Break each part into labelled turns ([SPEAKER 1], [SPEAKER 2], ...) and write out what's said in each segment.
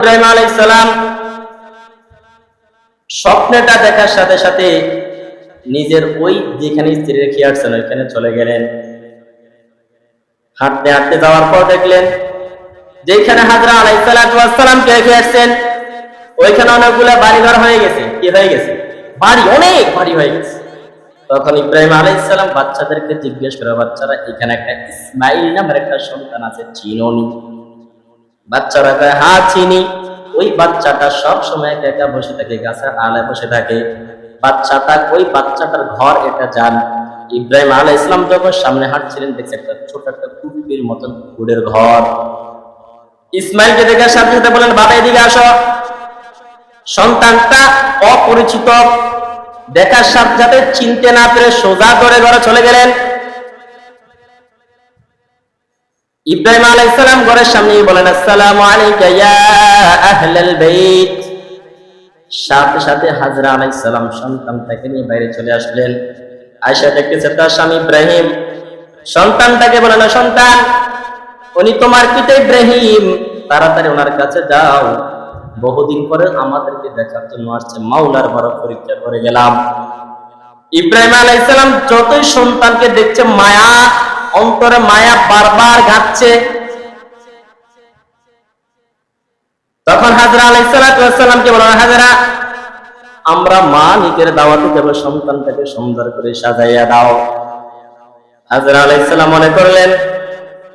[SPEAKER 1] ইব্রাহিম আলাইহিস সালাম স্বপ্নটা দেখার সাথে সাথে নিজের ওই যেখানে স্ত্রী রেখে আসছেন ওইখানে চলে গেলেন। হাঁটতে হাঁটতে যাওয়ার পর দেখলেন যেখানে হাজরা আলাইহিস সালামকে রেখে আসছেন ওইখানে অনেকগুলা বাড়িঘর হয়ে গেছে। কি হয়ে গেছে? বাড়ি, অনেক বাড়ি হয়ে গেছে। তখন ইব্রাহিম আলাইহিস সালাম বাচ্চাদেরকে জিজ্ঞেস করে, বাচ্চারা এখানে একটা ইসমাইল নামের একটা সন্তান আছে, চিনোনি? বাচ্চারা কয়, হ্যাঁ চিনি। ওই বাচ্চাটা সব সময় একা একা বসে থাকে, গাছের আলায় বসে থাকে। ওই বাচ্চাটার ঘর এটা যান। ইব্রাহিম আলাইহিস সালাম যখন সামনে হাঁটছিলেন দেখছে একটা ছোট একটা কুটির মতন কুড়ের ঘর। ইসমাইলকে দেখে সাথে সাথে বলেন, বাবা এদিকে আসো। সন্তানটা অপরিচিত, দেখার সাথে সাথে চিনতে না পেরে সোজা করে ঘরে চলে গেলেন। ইব্রাহিম আলাইহিস সালাম ঘরের সামনেই বলেন, আসসালামু আলাইকা ইয়া আহলাল বাইত। সাথে সাথে হাজরা আলাইহিস সালাম সন্তানটাকে নিয়ে বাইরে চলে আসলেন। আয়েশা দেখতেছে তার স্বামী ইব্রাহিম। সন্তানটাকে বলেন, সন্তান উনি তোমার পিতা ইব্রাহিম, তাড়াতাড়ি ওনার কাছে যাও, বহুদিন পরে আমাদেরকে দেখার জন্য আসছে, মাওলার বড় পরীক্ষা করে গেলাম। ইব্রাহিম আলাইহিস সালাম যতই সন্তানকে দেখছে মায়া, অন্তরে মায়া বারবার ঘাটছে। তখন হাজরা আলাইহিস সালামকে বলেন, হাজরা আমরা মালিকের দাওয়াতে যাব, সন্তানটাকে সুন্দর করে সাজাইয়া দাও। হাজরা আলাইহিস সালাম মনে করলেন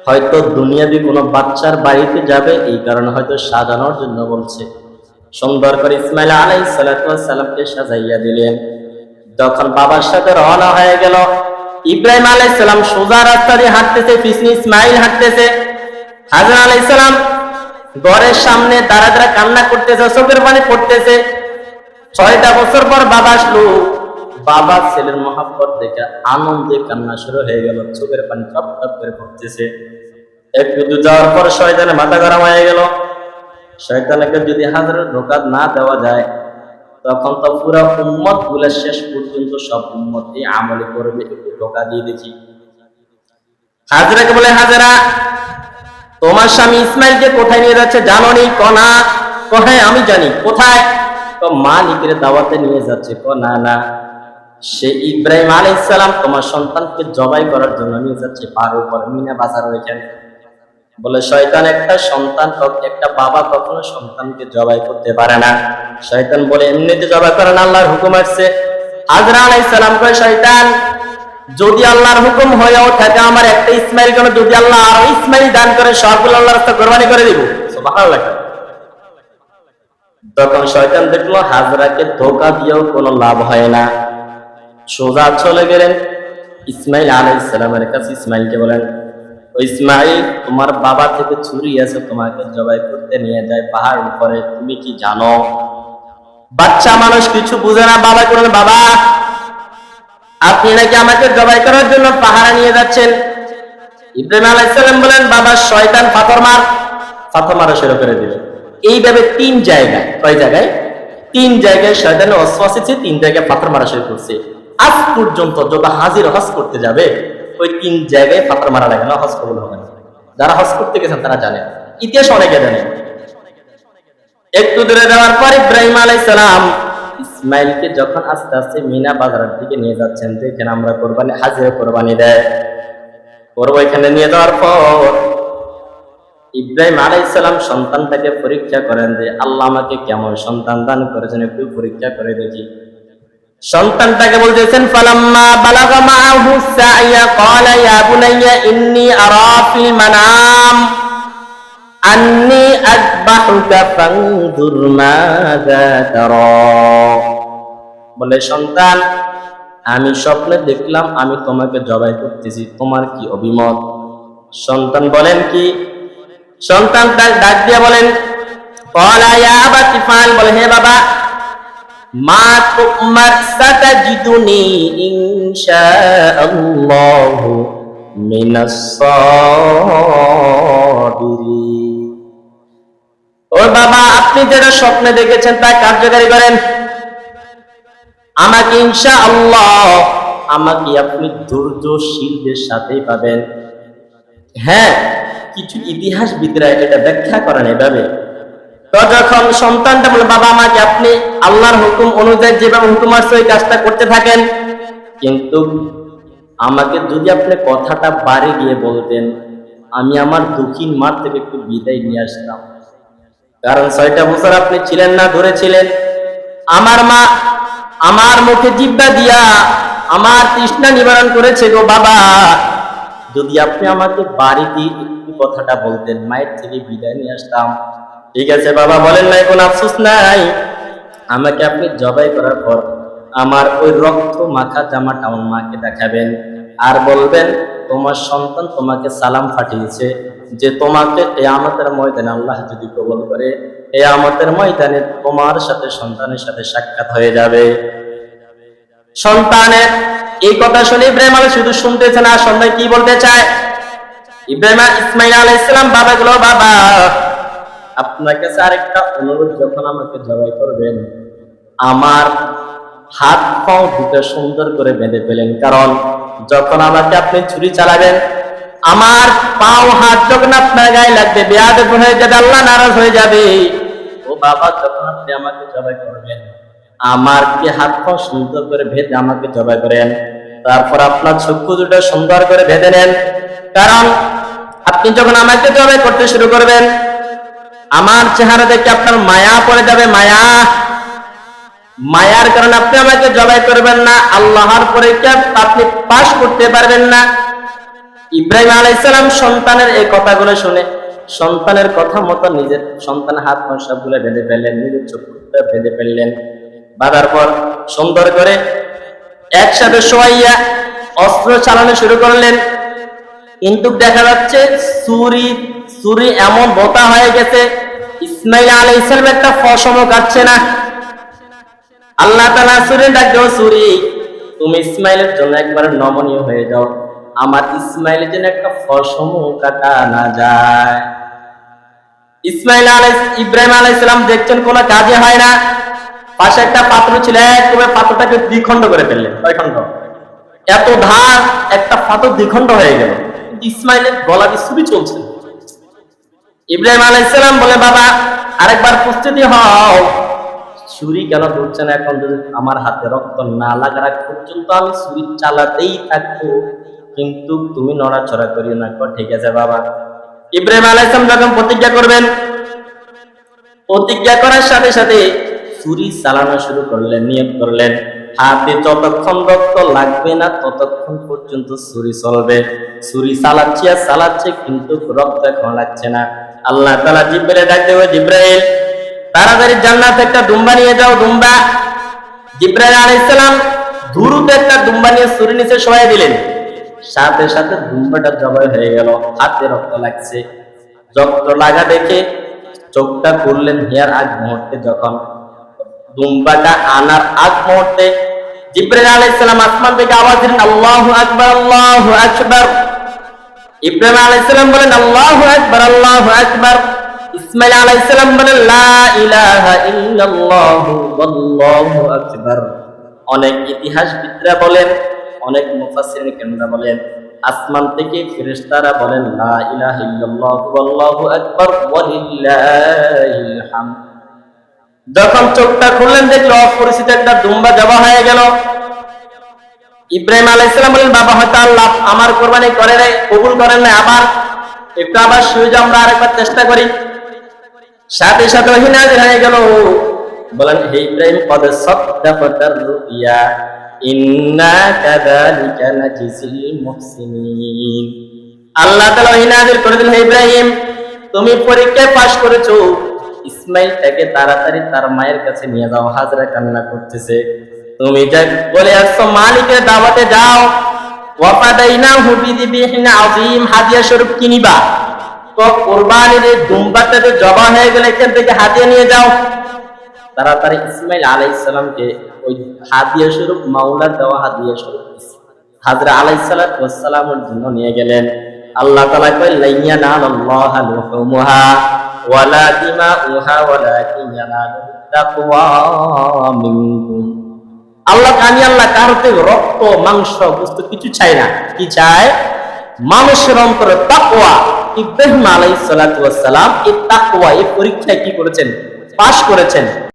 [SPEAKER 1] হয়তো দুনিয়াবি কোনো বাচ্চার বাড়িতে যাবে, এই কারণে হয়তো সাজানোর জন্য বলছে। সুন্দর করে ইসমাইল আলাইহিস সালামকে সাজাইয়া দিলেন। যখন বাবার সাথে রওনা হয়ে গেল, ইব্রাহিম আলাইহিস সালাম সোজা রাস্তা দিয়ে হাঁটতেছে, পিছনে ইসমাইল হাঁটতেছে। হাজরা আলাইহিস সালাম ঘরের সামনে দাঁড়া দাঁড়া কান্না করতেছে, চোখের পানি পড়তেছে। 6টা বছর পর বাবা আসলো। বাবা ছেলের মহব্বত দেখে আনন্দে কান্না শুরু হয়ে গেল, চোখের পানি টপ টপ করে পড়তেছে। একটু দূর যাওয়ার পর শয়তানের মাথা গরম হয়ে গেল। শয়তানকে যদি হাজরার ধোঁকা না দেওয়া যায় তখন তো পুরো উম্মত গুলো শেষ পর্যন্ত সব উম্মত এই আমলে করবে, একটু ধোঁকা দিয়ে দেখি। হাজরাকে বলে, হাজরা তোমার স্বামী ইসমাইলকে কোথায় নিয়ে যাচ্ছে জানো নি? কনা কোথায়? আমি জানি। কোথায়? তো মালিকের দাওয়াতে নিয়ে যাচ্ছে। না না, সে ইব্রাহিম আলাইহিস সালাম তোমার সন্তানকে জবাই করার জন্য নিয়ে যাচ্ছে পাহাড়ের উপর, মিনা বাজার ওইখানে। বলে শয়তান, একটা বাবা কখনো সন্তানকে জবাই করতে পারে না। শয়তান বলে এমনিতে জবাই করে না, আল্লাহর হুকুম আসছে। হাজরা আলাইহিস সালাম কয়, শয়তান যদি আল্লাহর হুকুম হয়েও থাকে আমার একটা ইসমাইল কেন, যদি আল্লাহ আরো ইসমাইল দান করে সবগুলো আল্লাহর রাস্তায় কুরবানি করে দিব। সুবহানাল্লাহ। তখন শয়তান দেখলো হাজরাকে ধোঁকা দিয়েও কোনো লাভ হয় না, সোজা চলে গেলেন ইসমাইল আলাইহিস সালামের কাছে। ইসমাইলকে বলেন, ও ইসমাইল তোমার বাবা থেকে চুরি আছে, তোমাকে জবাই করতে নিয়ে যায় পাহাড় উপরে, তুমি কি জানো? বাচ্চা মানুষ কিছু বুঝে না। বাবা বলেন, বাবা আপনি নাকি আমাকে জবাই করার জন্য পাহাড়ে নিয়ে যাচ্ছেন? ইব্রাহিম আলাইহিস সালাম বলেন, বাবা শয়তান পাথর মারা শুরু করে দিল। এইভাবে 3 জায়গায়, কয় জায়গায়? 3 জায়গায় শয়তানের ওয়াসওয়াসা, 3 জায়গায় পাথর মারা শুরু করছে। আজ পর্যন্ত যত হাজির হজ করতে যাবে ওই 3 জায়গায় পাথর মারা লাগে না, হজ কবুল হবে না। যারা হজ করতে গেছেন তারা জানে, ইতিহাস অনেকে জানে। একটু দূরে যাওয়ার পর ইব্রাহিম আলাইহিস সালাম ইসমাইলকে যখন আস্তে আস্তে মিনা বাজারের দিকে নিয়ে যাচ্ছেন, দেখেন আমরা কোরবানি, হাজিরা কোরবানি দেয় করবো। এখানে নিয়ে যাওয়ার পর ইব্রাহিম আলাইহিস সালাম সন্তানটাকে পরীক্ষা করেন যে আল্লাহ আমাকে কেমন সন্তান দান করেছেন, একটু পরীক্ষা করে দেখি। সন্তানটাকে বলতেছেন, ফালাম্মা বালাগা মাআহু সাইয়া ক্বালা ইয়া বুনাইয়া ইন্নী আরা ফিল মানাম আন্নী আযবাহুকা ফানজুর মাযা তারা। বলে সন্তান আমি স্বপ্নে দেখলাম আমি তোমাকে জবাই করতেছি, তোমার কি অভিমত? সন্তান বলেন কি? সন্তান তার ডাক দিয়ে বলেন, ক্বালা ইয়া আবাতি ফাল, বলে হে বাবা মা তুমার সাতাজিদুনি ইনশাআল্লাহু মিনাস সাবিরিন। ও বাবা আপনি যেটা স্বপ্নে দেখেছেন তা কার্যকারী করেন, আমাকে ইনশাআল্লাহ আমাকে আপনি ধৈর্যশীলদের সাথেই পাবেন। হ্যাঁ, কিছু ইতিহাসবিদরা এটা ব্যাখ্যা করেন এভাবে তো যখন সন্তানটা বলে, বাবা আমাকে আপনি আল্লাহর হুকুম অনুযায়ী যেভাবে হুকুম আসছে ওই কাজটা করতে থাকেন, কিন্তু আমাকে যদি আপনি কথাটা বাড়ি গিয়ে বলতেন, আমি আমার দক্ষিণ মাঠ থেকে একটু বিদায় নিয়ে আসতাম। কারণ 6টা বছর আপনি ছিলেন না, ধরেছিলেন। আমার মা আমার মুখে জিহ্বা দিয়া আমার তৃষ্ণা নিবারণ করেছে গো বাবা, যদি আপনি আমাকে বাড়িতে একটু কথাটা বলতেন, মায়ের থেকে বিদায় নিয়ে আসতাম। ঠিক আছে বাবা, বলেন নাই, কোনো আফসোস নাই। আমাকে আপনি জবাই করার পর আমার ওই রক্ত মাখা জামাটা আমার মাকে দেখাবেন, আর বলবেন তোমার সন্তান তোমাকে সালাম পাঠিয়েছে যে তোমাকে কিয়ামতের ময়দানে আল্লাহ যদি কবুল করে, কিয়ামতের ময়দানে তোমার সাথে সন্তানের সাথে সাক্ষাৎ হয়ে যাবে। সন্তানের এই কথা শুনে ইব্রাহিম আলাইহিস শুধু শুনতেছে না, সন্তান কি বলতে চায়। ইসমাইল আলাইহিস সালাম বাবা গেল, বাবা আপনার কাছে আরেকটা অনুরোধ, যখন আমাকে জবাই করবেন আমার হাত পাও দুটো সুন্দর করে বেঁধে ফেলেন, কারণ যখন আমাকে আপনি ছুরি চালাবেন আমার পাও হাত যখন আপনার গায়ে লাগবে বেয়াদব হয়ে যাবে, আল্লাহ নারাজ হয়ে যাবে। ও বাবা, যখন আপনি আমাকে জবাই করবেন আমার কি হাত পাও সুন্দর করে বেঁধে আমাকে জবাই করেন, তারপর আপনার চক্ষু দুটো সুন্দর করে বেঁধে নেন, কারণ আপনি যখন আমাকে জবাই করতে শুরু করবেন আমার চেহারা দেখে আপনার মায়া পড়ে যাবে, মায়ার কারণে আপনি আমাকে জবাই করবেন না, আল্লাহর পরীক্ষা আপনি পাশ করতে পারবেন না। ইব্রাহিম আলাইহিস সালাম সন্তানের এই কথাগুলো শুনে সন্তানের কথা মতো নিজের সন্তানের হাত পা সবগুলো বেঁধে ফেললেন, নিজের চোখটা বেঁধে ফেললেন। বাঁধার পর সুন্দর করে একসাথে শোয়াইয়া অস্ত্র চালানো শুরু করলেন, কিন্তু দেখা যাচ্ছে ছুরি এমন বোতা হয়ে গেছে ইসমাইল আলাইহিস সালাম একটা ফসমও কাটছে না। আল্লাহ তাআলা ছুরি ডাকলো, ছুরি তুমি ইসমাইলের জন্য একবার নমনীয় হয়ে যাও, আমার ইসমাইলের জন্য একটা ফসমও কাটা না যায়। ইব্রাহিম আলাইহিস সালাম দেখছেন কোনো কাজে হয় না, পাশে একটা পাত্র ছিল, একবারে পাত্রটাকে দ্বিখণ্ড করে ফেললেন, কয়খণ্ড, এত ধার একটা পাথর দ্বিখণ্ড হয়ে গেল, ইসমাইলের গলা দিয়ে ছুরি চলছে। ইব্রাহিম আলাইহিস সালাম বলে, বাবা আরেকবার প্রস্তুতি হও, ছুরি কেন ধরছে না, এখন যদি আমার হাতে রক্ত না লাগার আগ পর্যন্ত আমি ছুরি চালাতেই থাকবো, কিন্তু তুমি নড়াচড়া করিও না। ঠিক আছে বাবা। ইব্রাহিম আলাইহিস সালাম যখন প্রতিজ্ঞা করবেন, প্রতিজ্ঞা করার সাথে সাথে ছুরি চালানো শুরু করলেন, নিয়ত করলেন হাতে যতক্ষণ রক্ত লাগবে না ততক্ষণ পর্যন্ত ছুরি চলবে। ছুরি চালাচ্ছে কিন্তু রক্ত এখন লাগছে না। আল্লাহ তাআলা জিবরাইল ডাক দেবে, জিবরাইল তাড়াতাড়ি জান্নাতে একটা দুম্বা নিয়ে যাও, দুম্বা। জিবরাইল আলাইহিস সালাম দ্রুত একটা দুম্বা নিয়ে ছুরি নিচে শোয়াই দিলেন, সাথে সাথে দুম্বাটা জবাই হয়ে গেল, হাতে রক্ত লাগছে। রক্ত লাগা দেখে চোখটা খুললেন, হিয়ার আগ মুহূর্তে যখন দুম্বাটা আনার আগ মুহূর্তে জিবরাইল আলাইহিস সালাম আসমান থেকে আওয়াজ দিলেন, আল্লাহু আকবার, আল্লাহু আকবার। ইব্রাহিম আলাইহিস সালাম বলেন, আল্লাহু আকবার, আল্লাহু আকবার। ইসমাইল আলাইহিস সালাম বলেন, লা ইলাহা ইল্লাল্লাহু আল্লাহু আকবার। অনেক ইতিহাসবিদরা বলেন, অনেক মুফাসসিরিন কেরামরা বলেন, আসমান থেকে ফেরেশতারা বলেন, লা ইলাহা ইল্লাল্লাহু আল্লাহু আকবার ওয়া লিল্লাহিল হামদ। যখন চোখটা খুললেন দেখলো অপরিচিত একটা দুম্বা জবাই হয়ে গেল। ইব্রাহিম আলাইহিস সালাম বলেন, বাবা হয়তো আল্লাহ আমার কুরবানি করে নাই, কবুল করেন না, আবার শুয়ে যাও, আমরা আরেকবার চেষ্টা করি। সাথে সাথে ওহী নাযিল হয়ে গেল, বলেন, হে ইব্রাহিম, কদ সাদ্দাকাতার রুইয়া ইন্না কাযালিকা নাজিসিল মুহসিনিন। আল্লাহ তাআলা ওহী নাযিল করে দিলেন, হে ইব্রাহিম তুমি পরীক্ষায় পাস করেছো, ইসমাইলটাকে তাড়াতাড়ি তার মায়ের কাছে নিয়ে যাও, হাজরা কান্না করতেছে, তুমি যা বলে আসছো মালিকের দাওয়াতে যাও। ওয়াফাদাইনাহু বিযিবহিন আযীম, হাদিয়া স্বরূপ কি নিবা? তো কুরবানির দুম্বাটা যে জবাই হয়ে গেলে এখান থেকে হাদিয়া নিয়ে যাও। তাড়াতাড়ি ইসমাইল আলাইহিস সালামকে ওই হাদিয়া স্বরূপ, মাওলার দেওয়া হাদিয়া স্বরূপ হাজরা আলাইহিস সালাতু ওয়াস সালামের জন্য নিয়ে গেলেন। আল্লাহ তাআলা কইলেন, লাইয়া নাল্লাহু লুহুমুহা ওয়ালা দিমাউহা ওয়ালাকিন ইয়ানালুহু তাকওয়া মিনকুম। আল্লাহ কারোতে রক্ত মাংস বস্তু কিছু চায় না, কি চায়? মানুষের অন্তরে তাকওয়া, ইব্রাহিম আলাইহিস সালাতু ওয়াস সালাম এই তাকওয়া এই পরীক্ষায় কি করেছেন? পাশ করেছেন।